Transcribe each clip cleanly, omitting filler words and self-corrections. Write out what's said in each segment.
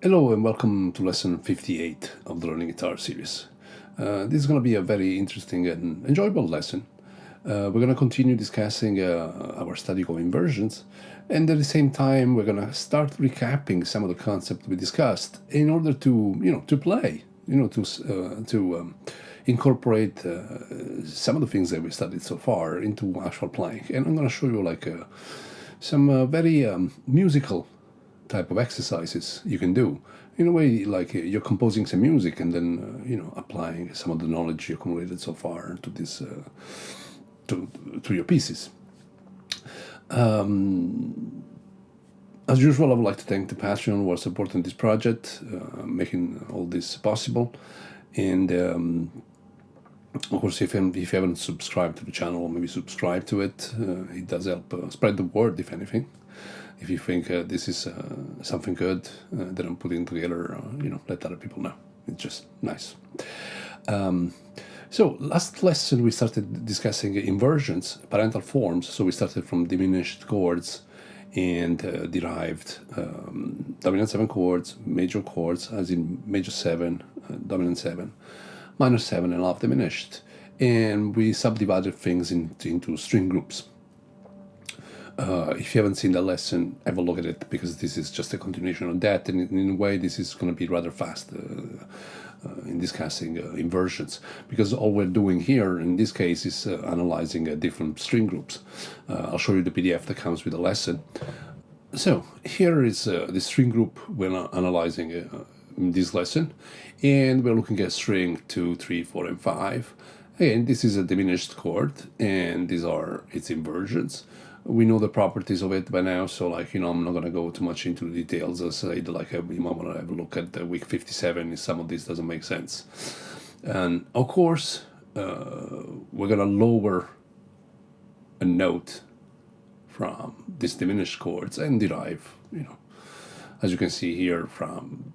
Hello and welcome to lesson 58 of the Learning Guitar series. This is going to be a very interesting and enjoyable lesson. We're going to continue discussing our study of inversions, and at the same time we're going to start recapping some of the concepts we discussed in order to play, to incorporate some of the things that we studied so far into actual playing. And I'm going to show you some very musical type of exercises you can do in a way like you're composing some music and then applying some of the knowledge you accumulated so far to this to your pieces. As usual, I would like to thank the Patreon who are supporting this project, making all this possible. And of course, if you haven't subscribed to the channel, maybe subscribe to it. It does help spread the word, if anything. If you think this is something good that I'm putting together, let other people know. It's just nice. So last lesson we started discussing inversions, parental forms. So we started from diminished chords and derived dominant 7 chords, major chords, as in major 7, dominant 7, minor 7, and half diminished. And we subdivided things into string groups. If you haven't seen the lesson, have a look at it, because this is just a continuation of that, and in a way this is going to be rather fast in discussing inversions, because all we're doing here in this case is analyzing different string groups. I'll show you the PDF that comes with the lesson. So here is the string group we're analyzing in this lesson, and we're looking at string 2, 3, 4, and 5. Again, this is a diminished chord, and these are its inversions. We know the properties of it by now, so I'm not going to go too much into the details. As I said, you might want to have a look at the week 57 if some of this doesn't make sense. And of course, we're going to lower a note from these diminished chords and derive, as you can see here, from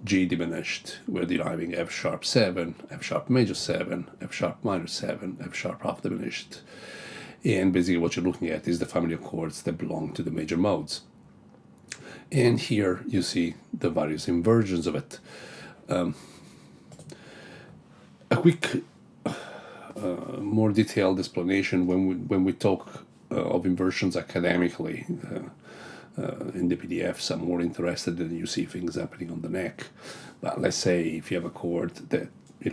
G diminished, we're deriving F sharp 7, F sharp major 7, F sharp minor 7, F sharp half diminished. And basically what you're looking at is the family of chords that belong to the major modes. And here you see the various inversions of it. A quick, more detailed explanation when we talk of inversions academically in the PDFs. I'm more interested when you see things happening on the neck. But let's say if you have a chord that,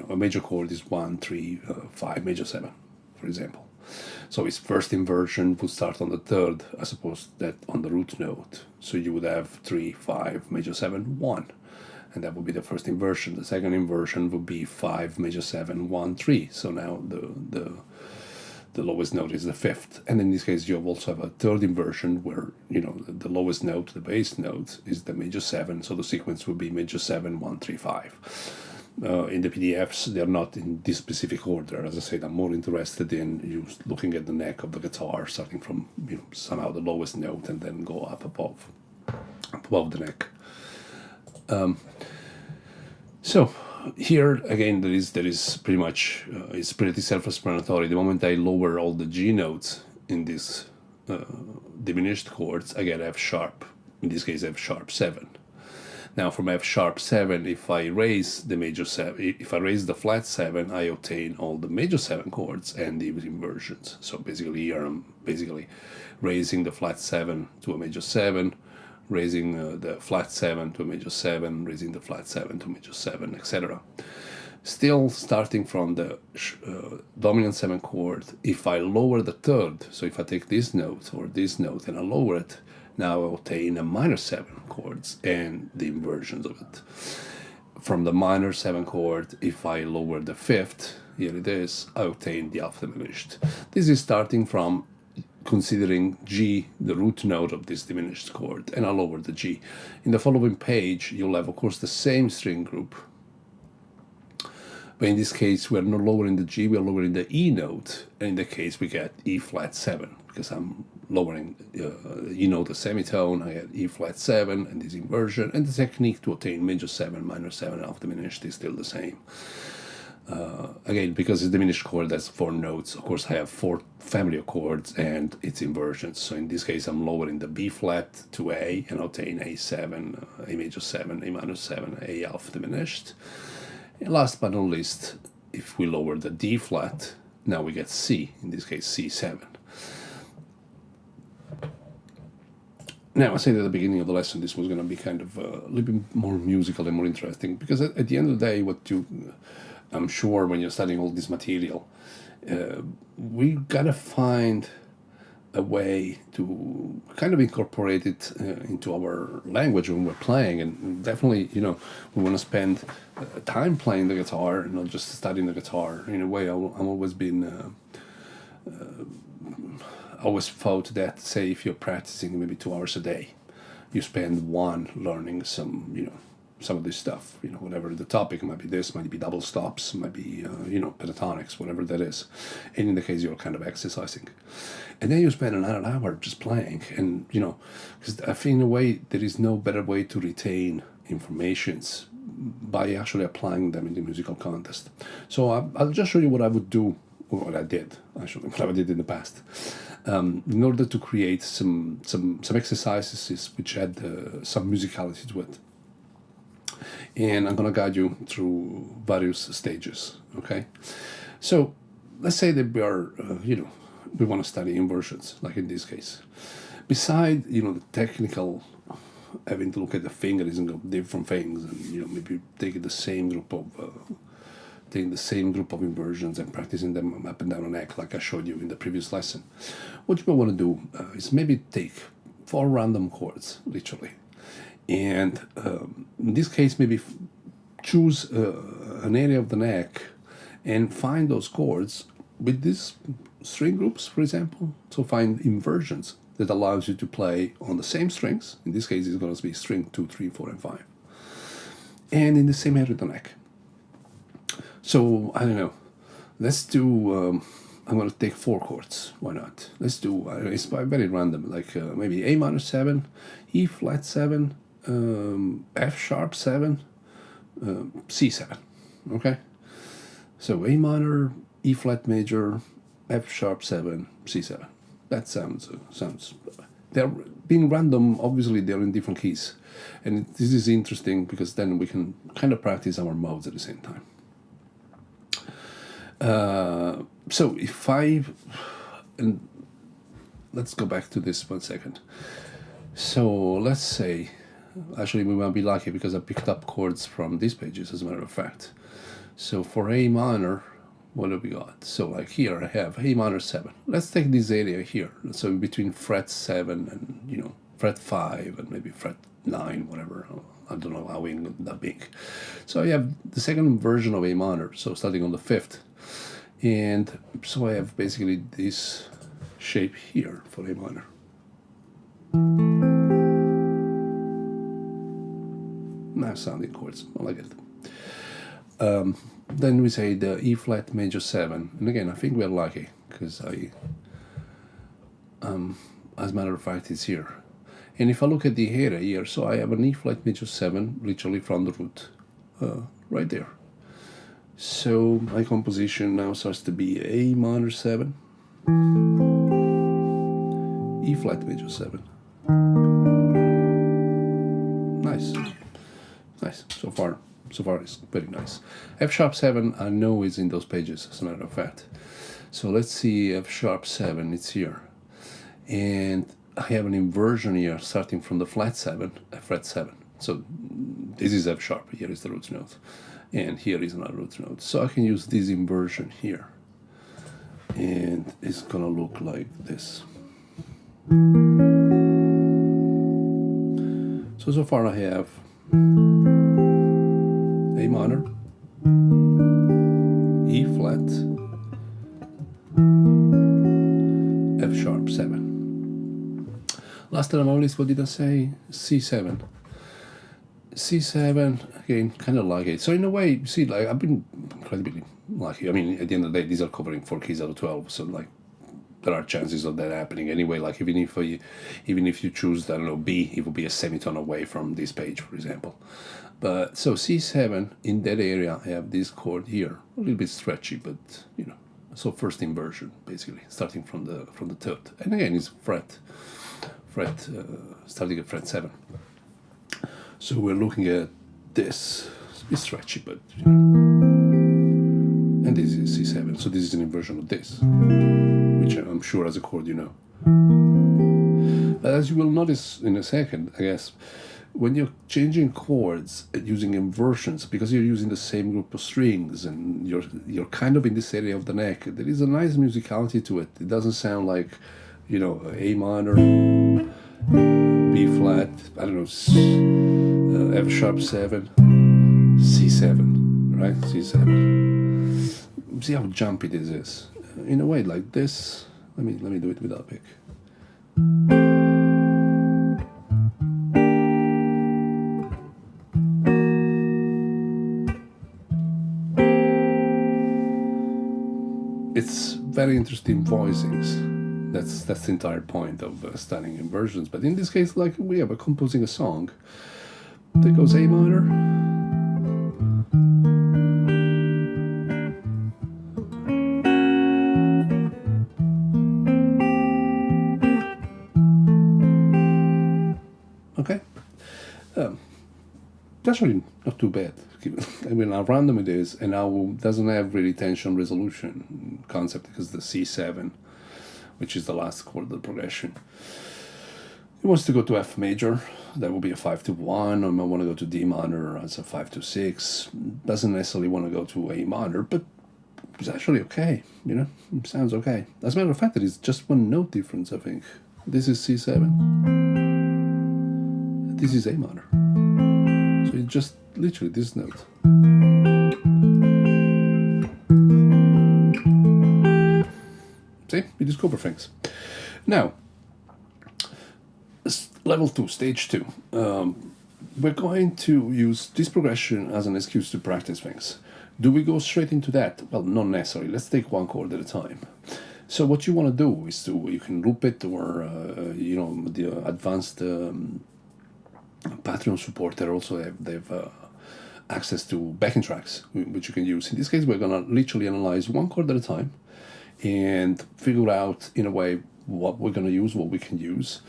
a major chord is 1, 3, 5, major 7, for example. So its first inversion would start on the third, as opposed to that on the root note. So you would have 3, 5, major 7, 1. And that would be the first inversion. The second inversion would be 5, major 7, 1, 3. So now the lowest note is the fifth. And in this case, you also have a third inversion where, the lowest note, the bass note, is the major 7. So the sequence would be major 7, 1, 3, 5. In the PDFs, they're not in this specific order. As I said, I'm more interested in you looking at the neck of the guitar, starting from somehow the lowest note and then go up above the neck. So here again, there is pretty much it's pretty self-explanatory. The moment I lower all the G notes in these diminished chords, I get F sharp. In this case, F sharp 7. Now from F sharp 7, if I raise the major 7, if I raise the flat 7, I obtain all the major 7 chords and the inversions. So basically here I'm raising the flat 7 to a major 7, raising the flat 7 to a major 7, raising the flat 7 to a major 7, etc. Still starting from the dominant 7 chord, if I lower the third, so if I take this note or this note and I lower it, now I obtain a minor 7 chords and the inversions of it. From the minor 7 chord, if I lower the fifth, here it is, I obtain the half diminished. This is starting from considering G the root note of this diminished chord, and I lower the G. In the following page, you'll have, of course, the same string group. But in this case, we're not lowering the G, we're lowering the E note, and in the case we get E flat 7, because I'm lowering E note, the semitone, I get E flat 7, and this inversion, and the technique to obtain major 7, minor 7, half diminished is still the same. Again, because it's diminished chord, that's 4 notes. Of course, I have 4 family of chords and its inversions. So in this case, I'm lowering the B flat to A and obtain A7, A major 7, A minor 7, A half diminished. And last but not least, if we lower the D flat, now we get C, in this case C7. Now, I said at the beginning of the lesson this was going to be kind of a little bit more musical and more interesting, because at the end of the day, I'm sure when you're studying all this material, we gotta find a way to kind of incorporate it into our language when we're playing, and definitely, we want to spend time playing the guitar and not just studying the guitar. In a way, always thought that, say, if you're practicing maybe 2 hours a day, you spend 1 learning some of this stuff, whatever the topic might be. This might be double stops, might be pentatonics, whatever that is. And in the case, you're kind of exercising, and then you spend another hour just playing. And because I think in a way there is no better way to retain informations by actually applying them in the musical contest. So I'll just show you what I would do, or what I did actually, what I did in the past, in order to create some exercises which had some musicality to it. And I'm going to guide you through various stages, okay? So let's say that we are, we want to study inversions, like in this case. Beside, the technical, having to look at the fingers and go different things, and, maybe taking the same group of inversions and practicing them up and down the neck, like I showed you in the previous lesson. What you want to do is maybe take 4 random chords, literally. And in this case, maybe choose an area of the neck and find those chords with these string groups, for example. So find inversions that allows you to play on the same strings. In this case, it's going to be string 2, 3, 4, and 5. And in the same area of the neck. So, I don't know, let's do, I'm going to take 4 chords, why not? Let's do, it's very random, like maybe A minor 7, E flat 7, F sharp 7, C7, okay? So A minor, E flat major, F sharp 7, C7. That sounds, they're being random, obviously they're in different keys. And this is interesting because then we can kind of practice our modes at the same time. So if and let's go back to this 1 second. So let's say, actually we might be lucky because I picked up chords from these pages, as a matter of fact. So for A minor, what do we got? So like here I have A minor 7. Let's take this area here. So in between fret 7 and, fret 5 and maybe fret 9, whatever. I don't know how we got that big. So I have the second version of A minor, so starting on the 5th. And so I have basically this shape here for A minor. Nice sounding chords, I like it. Then we say the E flat major 7, and again I think we're lucky because as a matter of fact it's here. And if I look at the area here, so I have an E flat major 7 literally from the root right there. So my composition now starts to be A minor 7, E flat major 7. Nice. So far it's very nice. F sharp 7 I know is in those pages, as a matter of fact. So let's see, F sharp 7, it's here. And I have an inversion here starting from the flat 7, fret 7. So this is F sharp, here is the root note. And here is another root note. So I can use this inversion here. And it's gonna look like this. So far I have A minor, E flat, F sharp 7. Last but not least, what did I say? C7. C7, again, kind of like it. So in a way, you see, like I've been incredibly lucky. I mean, at the end of the day, these are covering 4 keys out of 12. So like, there are chances of that happening anyway. Like even if you choose, I don't know, B, it will be a semitone away from this page, for example. But so C7 in that area, I have this chord here, a little bit stretchy, but you know. So first inversion, basically, starting from the third, and again it's starting at fret 7. So we're looking at this. It's stretchy, but you know. And this is C7. So this is an inversion of this, which I'm sure as a chord you know. But as you will notice in a second, I guess, when you're changing chords using inversions, because you're using the same group of strings and you're kind of in this area of the neck, there is a nice musicality to it. It doesn't sound like, you know, A minor, B flat, I don't know, F sharp 7, C7, right? C7. See how jumpy this is. In a way like this. Let me do it without pick. It's very interesting voicings. That's the entire point of studying inversions. But in this case, like we are composing a song that goes A minor, okay. Actually, not too bad. I mean, how random it is, and how doesn't have really tension resolution concept, because the C7, which is the last chord of the progression, it wants to go to F major. That will be a 5-1, or might want to go to D minor as a 5-6. Doesn't necessarily want to go to A minor, but it's actually okay. You know, it sounds okay. As a matter of fact, it is just one note difference. I think this is C7. This is A minor. So it's just literally this note. See, we discover things. Now, level 2, stage 2. We're going to use this progression as an excuse to practice things. Do we go straight into that? Well, not necessarily. Let's take one chord at a time. So what you want to do is you can loop it, or you know, the advanced Patreon supporter also they've access to backing tracks, which you can use. In this case, we're gonna literally analyze one chord at a time and figure out in a way what we're gonna use, what we can use.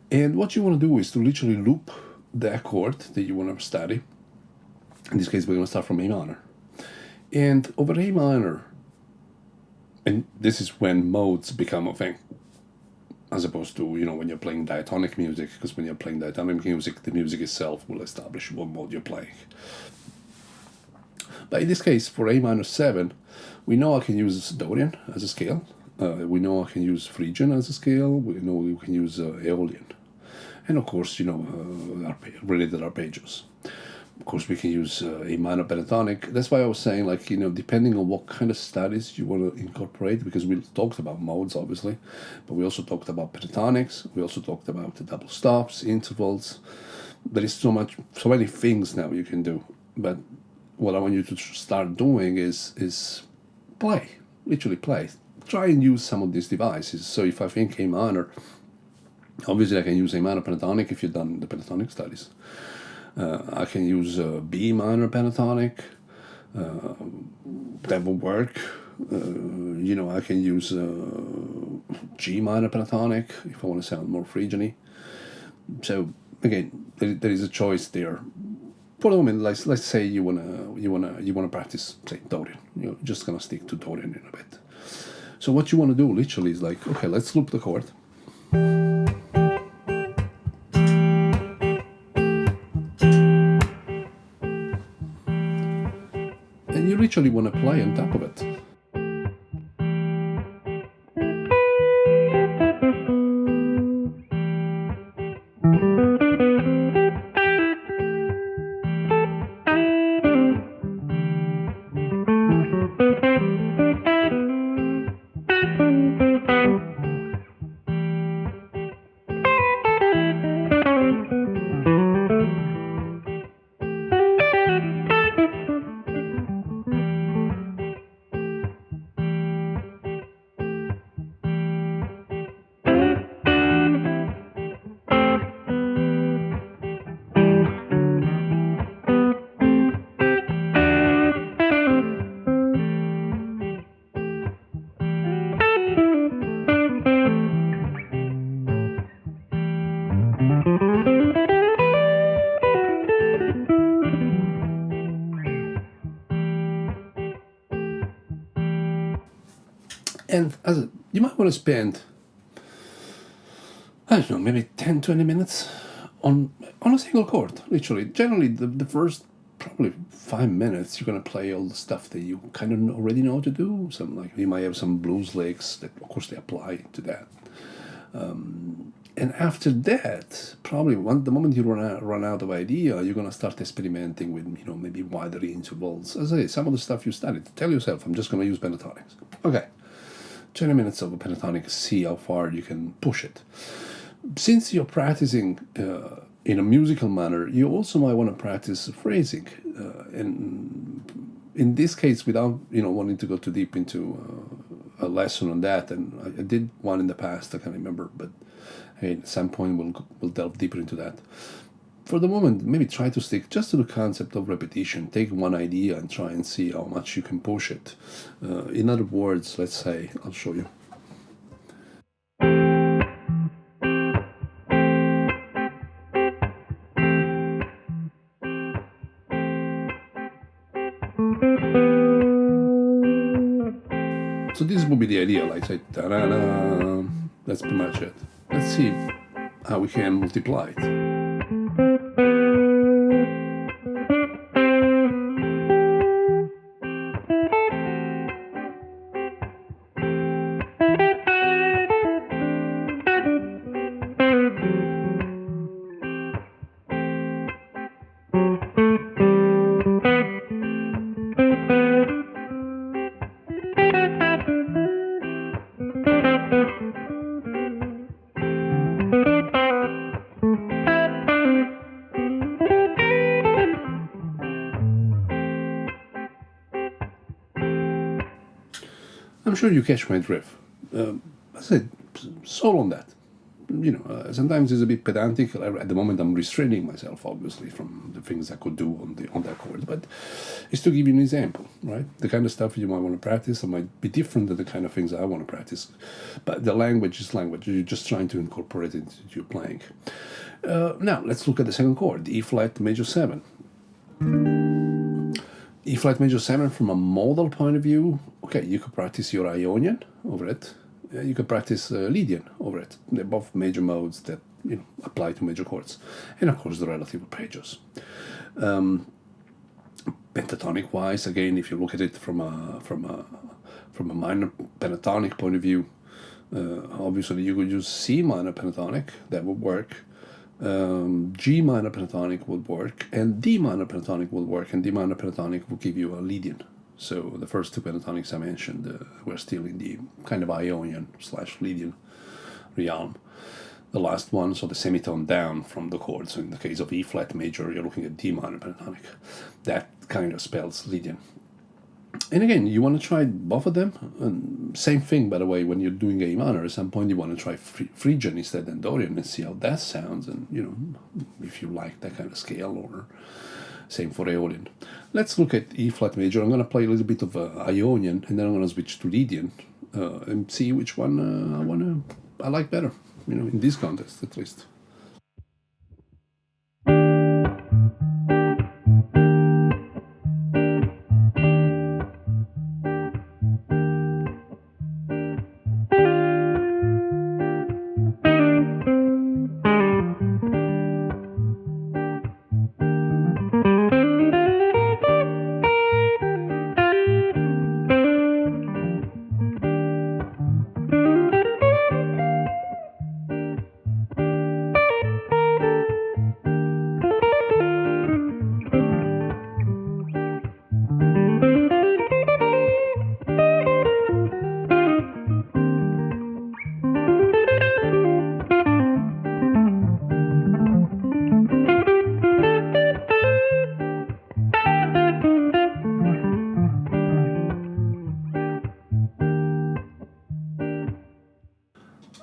And what you want to do is to literally loop the chord that you want to study. In this case, we're going to start from A minor. And over A minor, and this is when modes become a thing, as opposed to, you know, when you're playing diatonic music, because when you're playing diatonic music, the music itself will establish what mode you're playing. But in this case, for A minor 7, we know I can use Dorian as a scale. We know I can use Phrygian as a scale. We know we can use Aeolian. And of course, you know, related arpeggios. Of course, we can use A minor pentatonic. That's why I was saying, like, you know, depending on what kind of studies you want to incorporate, because we talked about modes, obviously, but we also talked about pentatonics. We also talked about the double stops, intervals. There is so many things now you can do. But what I want you to start doing is play, literally play. Try and use some of these devices. So if I think A minor, obviously I can use A minor pentatonic if you've done the pentatonic studies. I can use B minor pentatonic. That will work. You know, I can use G minor pentatonic if I want to sound more Phrygian-y. So again, there is a choice there. For the moment, let's say you wanna practice, say, Dorian. You're just gonna stick to Dorian in a bit. So what you want to do literally is like, okay, let's loop the chord. And you literally want to play on top of it. And you might want to spend, I don't know, maybe 10, 20 minutes on a single chord, literally. Generally, the first probably 5 minutes, you're going to play all the stuff that you kind of already know how to do. Some, like, you might have some blues licks that, of course, they apply to that. And after that, probably the moment you run out of idea, you're going to start experimenting with, maybe wider intervals. As I say, some of the stuff you studied, tell yourself, I'm just going to use pentatonics. Okay, 20 minutes of a pentatonic, see how far you can push it. Since you're practicing in a musical manner, you also might want to practice phrasing. And in this case, without wanting to go too deep into a lesson on that, and I did one in the past, I can't remember, but hey, at some point we'll delve deeper into that. For the moment, maybe try to stick just to the concept of repetition. Take one idea and try and see how much you can push it. In other words, let's say, I'll show you. So this would be the idea, like say, ta-da-da. That's pretty much it. Let's see how we can multiply it. I'm sure you catch my drift. I said, soul on that. Sometimes it's a bit pedantic. At the moment, I'm restraining myself, obviously, from the things I could do on that chord. But it's to give you an example, right? The kind of stuff you might want to practice might be different than the kind of things I want to practice. But the language is language. You're just trying to incorporate it into your playing. Now, let's look at the second chord, the E flat major 7. E flat major 7 from a modal point of view, okay, you could practice your Ionian over it. You could practice Lydian over it. They're both major modes that apply to major chords. And of course the relative arpeggios. Pentatonic wise, again, if you look at it from a minor pentatonic point of view, obviously you could use C minor pentatonic, that would work. G minor pentatonic would work, and D minor pentatonic would work, and D minor pentatonic will give you a Lydian. So the first two pentatonics I mentioned were still in the kind of Ionian / Lydian realm. The last one, so the semitone down from the chord. So in the case of E flat major, you're looking at D minor pentatonic. That kind of spells Lydian. And again, you want to try both of them. And same thing, by the way, when you're doing A minor, at some point you want to try Phrygian instead than Dorian and see how that sounds, and if you like that kind of scale, or same for Aeolian. Let's look at E flat major. I'm going to play a little bit of Ionian, and then I'm going to switch to Lydian and see which one I like better. In this context at least.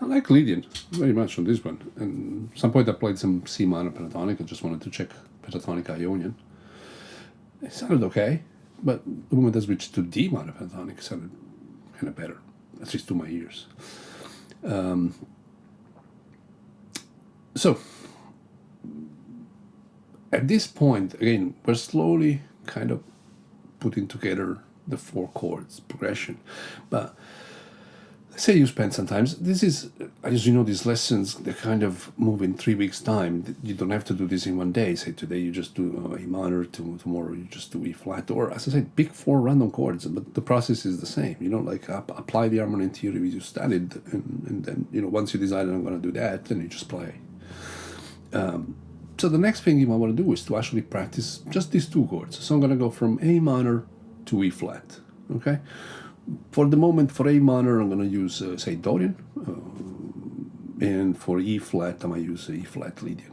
I like Lydian very much on this one. And at some point I played some C minor pentatonic. I just wanted to check pentatonic Ionian. It sounded okay, but the moment I switched to D minor pentatonic, it sounded kind of better, at least to my ears. So, at this point, again, we're slowly kind of putting together the four chords progression. But say you spend some time. This is, as you know, these lessons, they kind of move in 3 weeks' time. You don't have to do this in one day. Say today you just do A minor, tomorrow you just do E flat, or as I said, pick 4 random chords, but the process is the same. You know, like apply the harmony theory you studied, and then, you know, once you decide I'm going to do that, then you just play. So the next thing you might want to do is to actually practice just these 2 chords. So I'm going to go from A minor to E flat, okay? For the moment, for A minor, I'm going to use, say, Dorian, and for E flat, I might use E flat Lydian.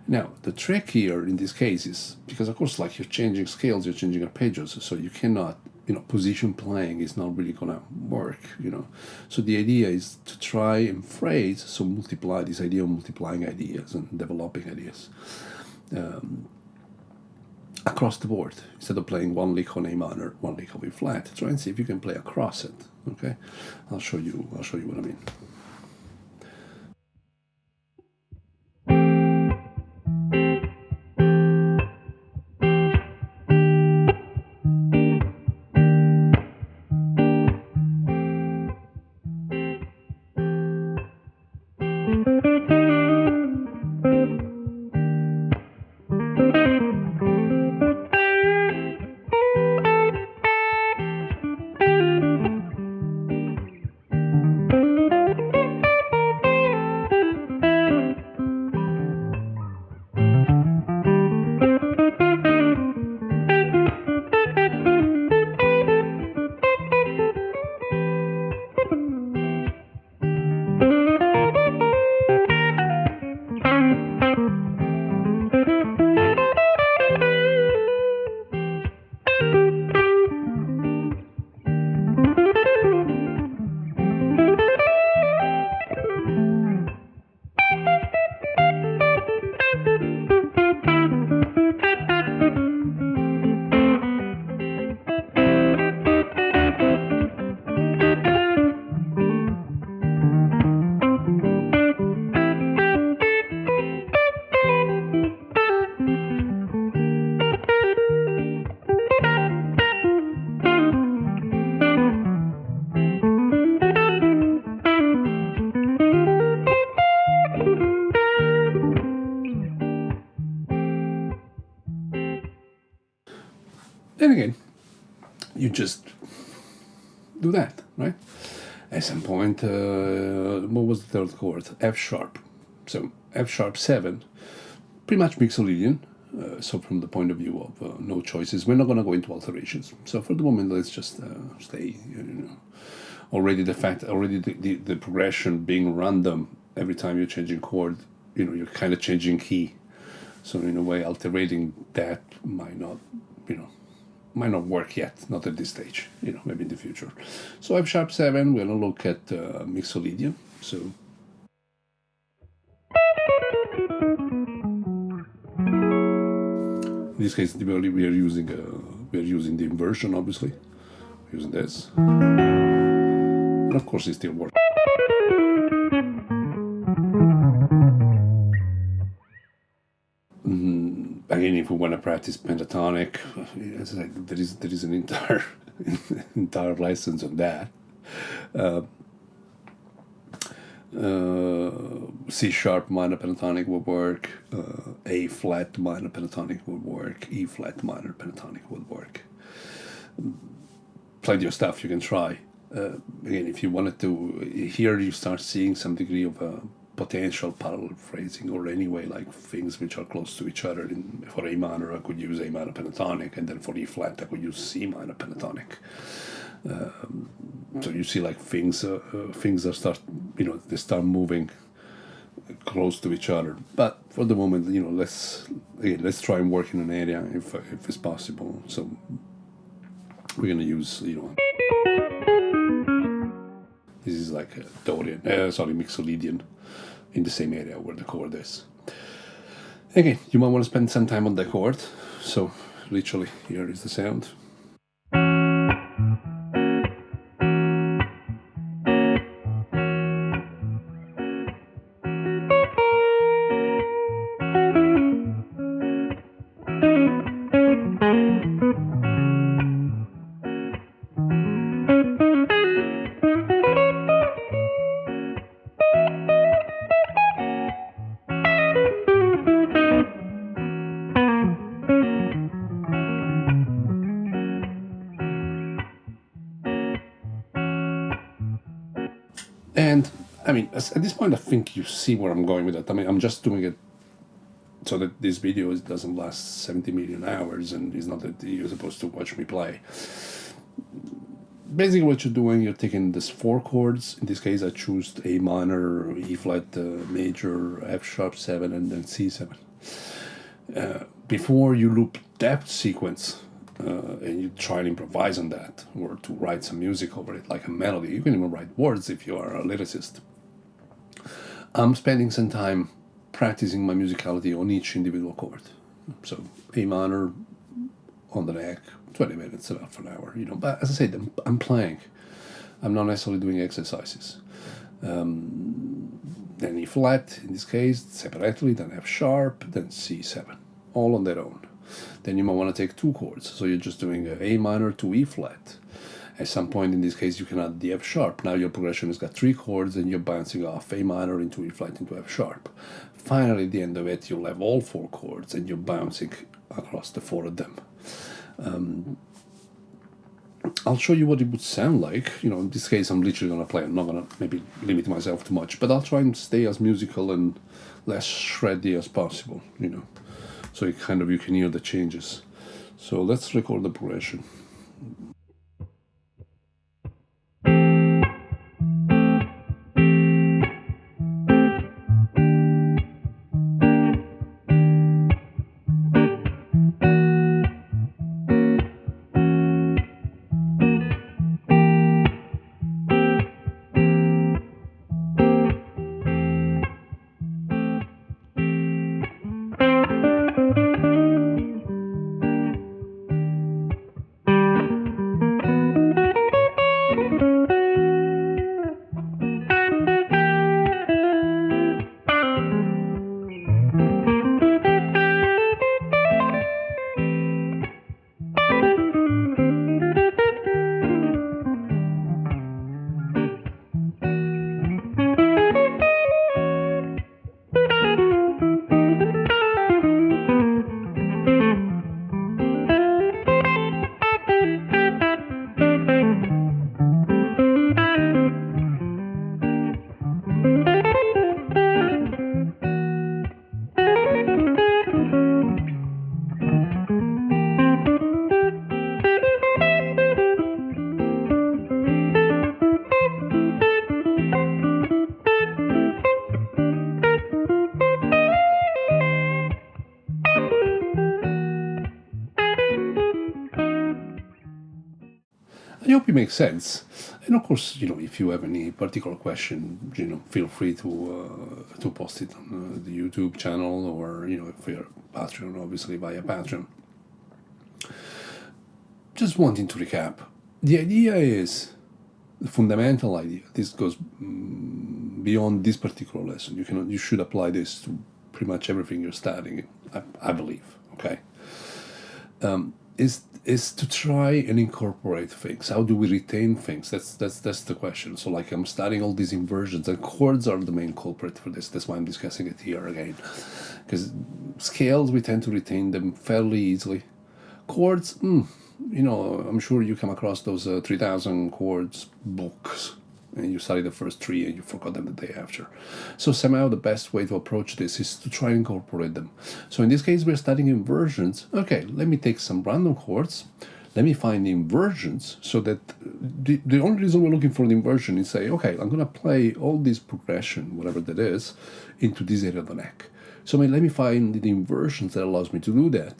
Now, the trick here in this case is, because of course, like, you're changing scales, you're changing arpeggios, so you cannot, you know, position playing is not really going to work, you know. So the idea is to try and phrase, so multiply this idea of multiplying ideas and developing ideas across the board. Instead of playing one lick on A minor, one lick on E flat, try and see if you can play across it. Okay, I'll show you what I mean. Then again, you just do that, right? At some point, what was the third chord? F sharp. So F sharp 7, pretty much Mixolydian. So from the point of view of no choices, we're not going to go into alterations. So for the moment, let's just stay, you know. Already the progression being random every time you're changing chord, you know, you're kind of changing key. So in a way, alterating that might not, you know, might not work yet, not at this stage, you know, maybe in the future. So F sharp 7, we're going to look at Mixolydian. So in this case, we are using the inversion, obviously. We're using this, and of course it still works. Again, if we want to practice pentatonic, as I said, there is an entire license on that. C sharp minor pentatonic would work, A flat minor pentatonic would work, E flat minor pentatonic would work. Plenty of stuff you can try. Again, if you wanted to, here you start seeing some degree of potential parallel phrasing, or anyway, like things which are close to each other. For A minor, I could use A minor pentatonic, and then for E flat, I could use C minor pentatonic. So you see, like, things are they start moving close to each other. But for the moment, you know, let's try and work in an area if it's possible. So we're gonna use, you know, this is like a Dorian, Mixolydian, in the same area where the chord is. Again, you might want to spend some time on the chord. So literally, here is the sound. mean, at this point, I think you see where I'm going with it. I mean, I'm just doing it so that this video doesn't last 70 million hours, and it's not that you're supposed to watch me play. Basically, what you're doing, you're taking these 4 chords. In this case, I choose A minor, E flat major, F sharp 7, and then C7. Before you loop that sequence, and you try and improvise on that, or to write some music over it, like a melody. You can even write words if you are a lyricist. I'm spending some time practicing my musicality on each individual chord. So A minor on the neck, 20 minutes, about an hour, But as I said, I'm playing. I'm not necessarily doing exercises. Then E flat, in this case, separately, then F sharp, then C7, all on their own. Then you might want to take 2 chords. So you're just doing A minor to E flat. At some point in this case, you can add the F sharp. Now your progression has got 3 chords, and you're bouncing off A minor into E flat into F sharp. Finally, at the end of it, you'll have all 4 chords, and you're bouncing across the 4 of them. I'll show you what it would sound like. In this case, I'm literally going to play. I'm not going to maybe limit myself too much, but I'll try and stay as musical and less shreddy as possible, so you can hear the changes. So let's record the progression. I hope it makes sense. And of course, if you have any particular question, feel free to post it on the YouTube channel, or if you're a Patreon, obviously via Patreon. Just wanting to recap, the idea is the fundamental idea. This goes beyond this particular lesson. You should apply this to pretty much everything you're studying. I believe. Okay. Is to try and incorporate things. How do we retain things? That's the question. So like I'm studying all these inversions, and chords are the main culprit for this. That's why I'm discussing it here again. Because scales, we tend to retain them fairly easily. Chords, I'm sure you come across those 3,000 chords books, and you study the first 3 and you forgot them the day after. So somehow the best way to approach this is to try and incorporate them. So in this case, we're studying inversions. Okay, let me take some random chords. Let me find the inversions, so that the only reason we're looking for the inversion is say, okay, I'm going to play all this progression, whatever that is, into this area of the neck. So let me find the inversions that allows me to do that.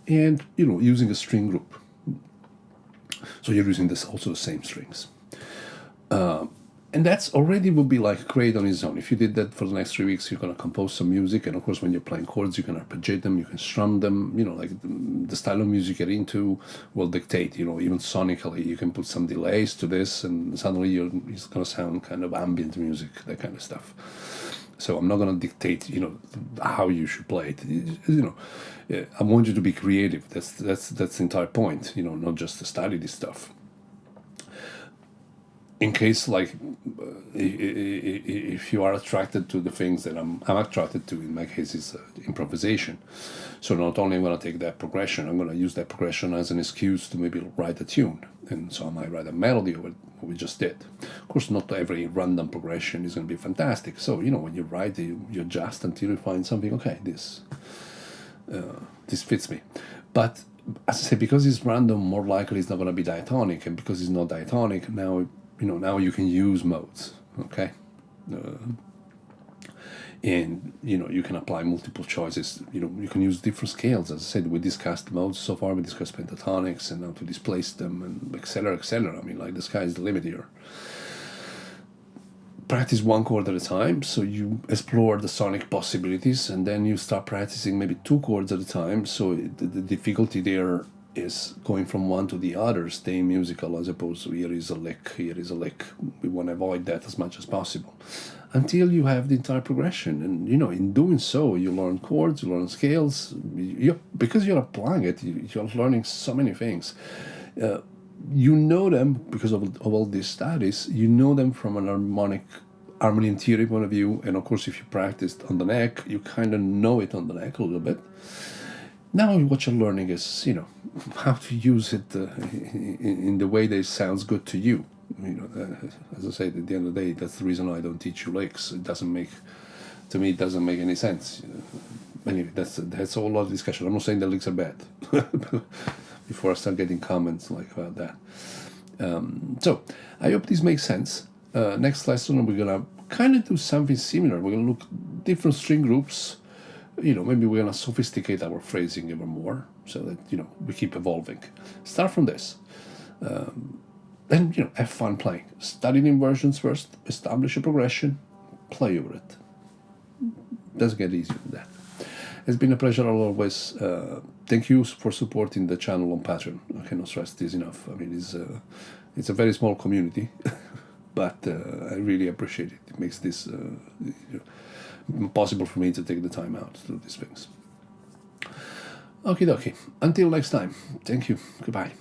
And, using a string group. So you're using this also the same strings. And that's already would be like great on its own. If you did that for the next 3 weeks, you're going to compose some music. And of course, when you're playing chords, you can arpeggiate them, you can strum them. Like the style of music you're into will dictate, even sonically. You can put some delays to this, and suddenly it's going to sound kind of ambient music, that kind of stuff. So I'm not going to dictate, how you should play it. I want you to be creative. That's the entire point, not just to study this stuff. in case like if you are attracted to the things that I'm attracted to, in my case is improvisation. So not only I'm going to take that progression, I'm going to use that progression as an excuse to maybe write a tune, and so I might write a melody of what we just did. Of course, not every random progression is going to be fantastic, so when you write, you adjust until you find something. Okay, this fits me. But as I say, because it's random, more likely it's not going to be diatonic, and because it's not diatonic, now you can use modes, okay? And you can apply multiple choices. You can use different scales. As I said, we discussed modes so far. We discussed pentatonics and how to displace them, and etc., etc. I mean, like, the sky is the limit here. Practice one chord at a time, so you explore the sonic possibilities, and then you start practicing maybe two chords at a time. So the difficulty there is going from one to the other, staying musical, as opposed to here is a lick, here is a lick. We want to avoid that as much as possible, until you have the entire progression. And in doing so, you learn chords, you learn scales. Because you're applying it, you're learning so many things. You know them because of all these studies. You know them from an harmony and theory point of view, and of course, if you practiced on the neck, you kind of know it on the neck a little bit. Now what you're learning is, how to use it in the way that it sounds good to you. As I said, at the end of the day, that's the reason I don't teach you licks. It doesn't make any sense. Anyway, that's a whole lot of discussion. I'm not saying the licks are bad. Before I start getting comments like about that. So I hope this makes sense. Next lesson, we're gonna kind of do something similar. We're gonna look different string groups. Maybe we're gonna sophisticate our phrasing even more, so that we keep evolving. Start from this, and have fun playing. Study the inversions first. Establish a progression. Play over it. Doesn't get easier than that. It's been a pleasure as always. Thank you for supporting the channel on Patreon. I cannot stress this enough. I mean, it's a very small community, but I really appreciate it. It makes this possible for me to take the time out to do these things. Okie dokie. Until next time. Thank you. Goodbye.